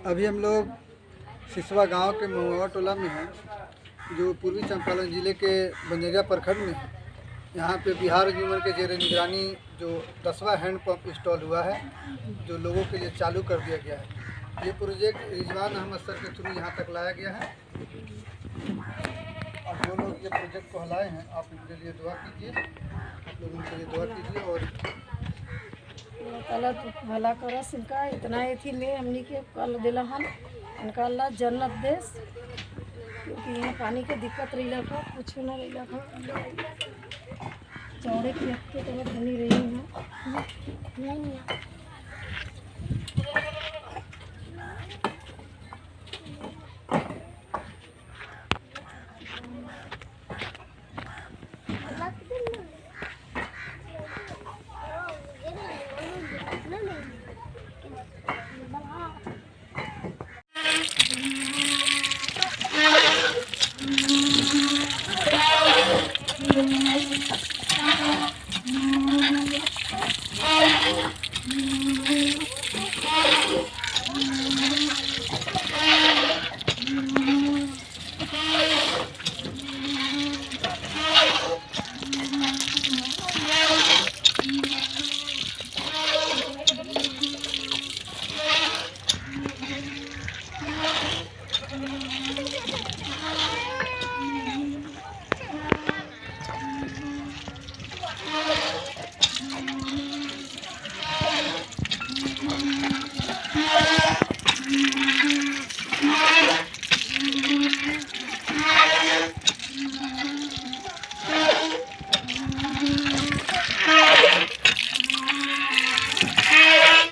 अभी हम लोग सिसवा गांव के महुआ टोला में हैं, जो पूर्वी चंपारण जिले के बंजरिया प्रखंड में है। यहाँ पे बिहार गवर्नमेंट के जेर निगरानी जो 10वां हैंड पंप इंस्टॉल हुआ है, जो लोगों के लिए चालू कर दिया गया है। ये प्रोजेक्ट रिजवान अहमद सर के थ्रू यहाँ तक लाया गया है। अब जो लोग ये प्रोजेक्ट को हलाए हैं, आप इनके लिए दुआ कीजिए, आप लोग उनके लिए दुआ कीजिए। और अल्लाह भला करा सिनका इतना थी ले हमनी के कल दिला हम इनका अल्लाह जन्नत देश, क्योंकि यहाँ पानी के दिक्कत रही था, कुछ न रही था। चौड़े खेत के तो धनी रही है।